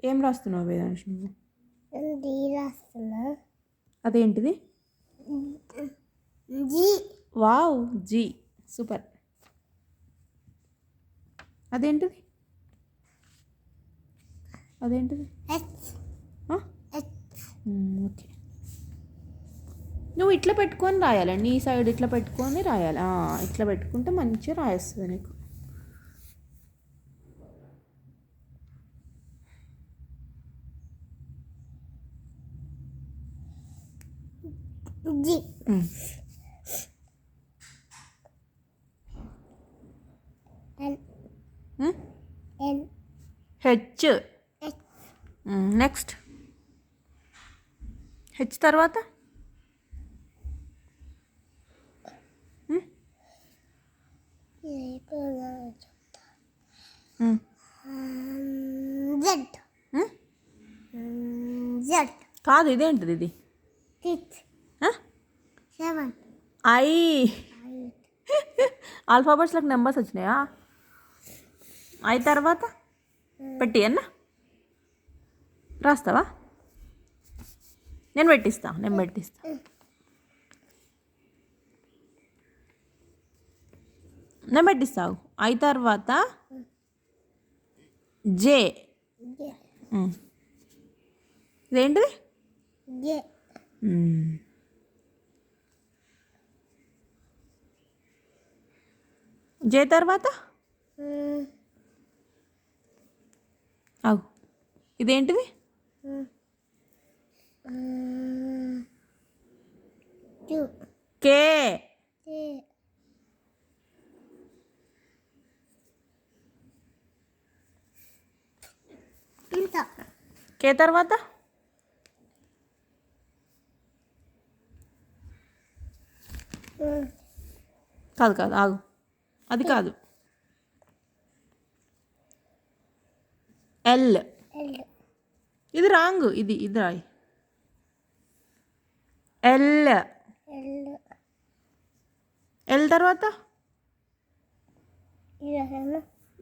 ఏం రాస్తున్నావు వేదాంశ్ నువ్వు? డి రాస్తున్నా. అదేంటిది? జి. Wow, G, super. అదేంటిది? అదేంటిది? హెచ్. ఓకే. నువ్వు ఇట్లా పెట్టుకొని రాయాలి, నీ సైడ్ ఇట్లా పెట్టుకొని రాయాలి. ఇట్లా పెట్టుకుంటే మంచిగా రాయేస్తుంది నీకు. జి. ఎన్. ఎన్. హెచ్. నెక్స్ట్ హెచ్ తర్వాత జెడ్. జెడ్ కాదు, ఇదేంటిది? ఇది 7. ఐ. ఆల్ఫాబెట్స్లకు నెంబర్స్ వచ్చినాయా? ఐ తర్వాత పెట్టి అన్న రాస్తావా? నేను పెట్టిస్తా. ఐ తర్వాత జే. ఇదేంటిది? జే తర్వాత అవు, ఇదేంటిది? కే. కే తర్వాత కాదు, ఆగు, అది కాదు. ఎల్. ఇది రాంగ్, ఇది రాయి. ఎల్. ఎల్ తర్వాత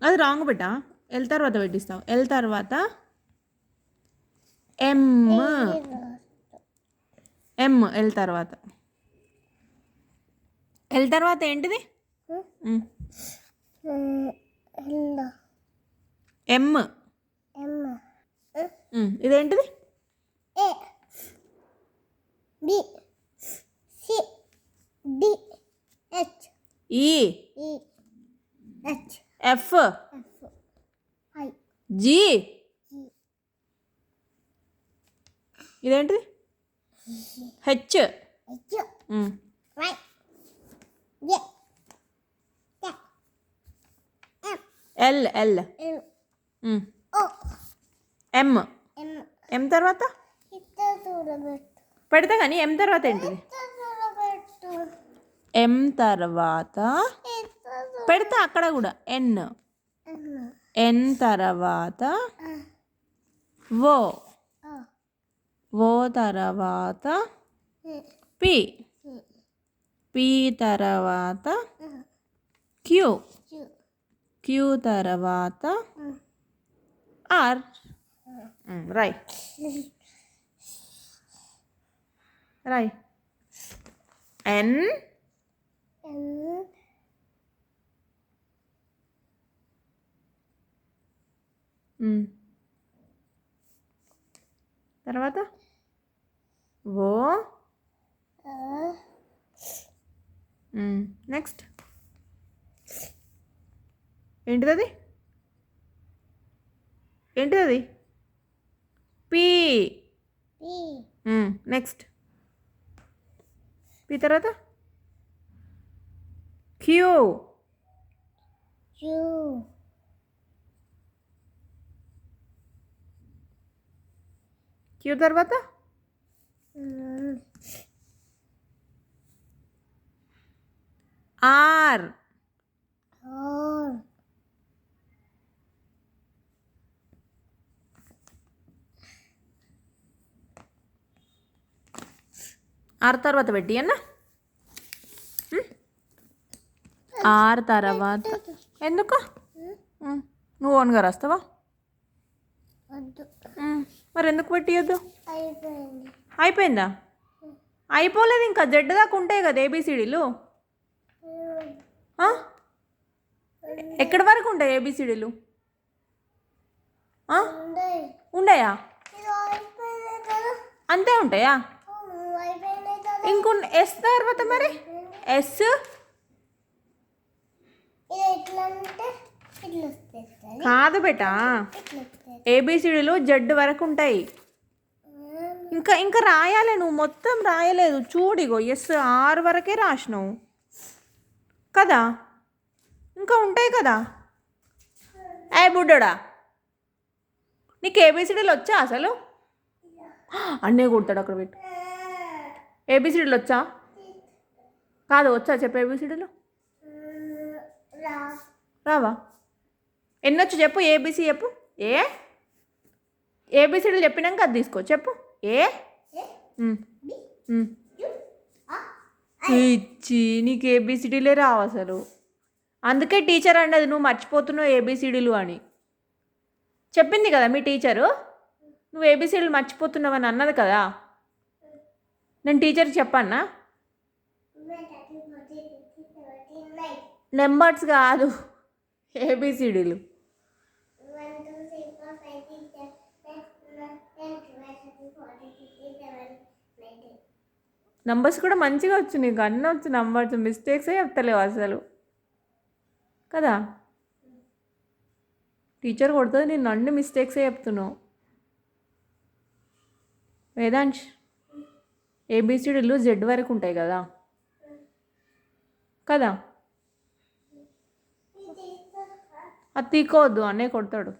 అది రాంగ్ పెట్టా. ఎల్ తర్వాత పెట్టిస్తావు. ఎల్ తర్వాత ఎల్ తర్వాత ఏంటిది? ఎం. ఇదేంటిది? ఏ. బి. సి. డి. హెచ్. ఈ. హెచ్. ఎఫ్. ఐ. జి. ఇదేంటిది? హెచ్. వై. ఎల్. ఎం. ఎం తర్వాత పెడతా కానీ ఎం తర్వాత ఏంటిది? ఎం తర్వాత పెడతా అక్కడ కూడా ఎన్ తర్వాత ఓ తర్వాత పి తర్వాత క్యూ తర్వాత ఆర్. రాయ్. ఎన్. తర్వాత ఓ. నెక్స్ట్ ఏంటిది? పి. నెక్స్ట్ పి తర్వాత క్యూ. క్యూ తర్వాత ఆర్. ఆర్ తర్వాత పెట్టి అన్న. ఆర్ తర్వాత ఎందుకు? నువ్వు ఓన్గా రాస్తావా? మరి ఎందుకు పెట్టియద్దు? అయిపోయింది. అయిపోయిందా? అయిపోలేదు ఇంకా, జెడ్ దాకా ఉంటాయి కదా ఏబిసిడీలు. ఎక్కడి వరకు ఉంటాయి ఏబిసిడీలు? ఉంది. ఉండయా? ఇది అయిపోయింది కదా. అంతే ఉంటాయా? అయిపోయింది కదా. ఇంకొన్ని ఎస్ తర్వాత మరి ఎస్ ఇది ఎట్లా అంటే ఇట్లా వస్తుంది. కాదు బేటా, ఇట్లా వస్తుంది. ఏబిసిడీలు జెడ్ వరకు ఉంటాయి. ఇంకా ఇంకా రాయాలి, నువ్వు మొత్తం రాయలేదు. చూడిగో ఎస్ ఆర్ వరకే రాసినావు కదా, ఇంకా ఉంటాయి కదా. ఏ బుడ్డోడా, నీకు ఏబిసిడీలు వచ్చా అసలు? అన్నే కొడతాడు అక్కడ పెట్టు. ఏబిసిడీలు వచ్చా? కాదు, వచ్చా చెప్పు ఏబిసిడీలు. రావా? ఎన్నొచ్చు చెప్పు, ఏబిసి చెప్పు. ఏబిసిడీలు చెప్పినాక అది తీసుకో, చెప్పు. ఇచ్చి నీకు ఏబిసిడీలే రావు అసలు. అందుకే టీచర్ అన్నది నువ్వు మర్చిపోతున్నావు ఏబిసిడీలు అని. చెప్పింది కదా మీ టీచరు, నువ్వు ఏబిసిడీలు మర్చిపోతున్నావు అని అన్నది కదా. నేను టీచర్కి చెప్పన్నా? నెంబర్స్ కాదు, ఏబిసిడీలు. నంబర్స్ కూడా మంచిగా వచ్చు నీకు, అన్నీ వచ్చు నంబర్స్, మిస్టేక్సే చెప్తలేవు అసలు కదా. టీచర్ కొడుతుంది, నేను అన్ని మిస్టేక్సే చెప్తున్నావు. వేదాంశ్, ఏబిసిడీలు జెడ్ వరకు ఉంటాయి కదా కదా. అది తీకోవద్దు, అన్నే కొడతాడు.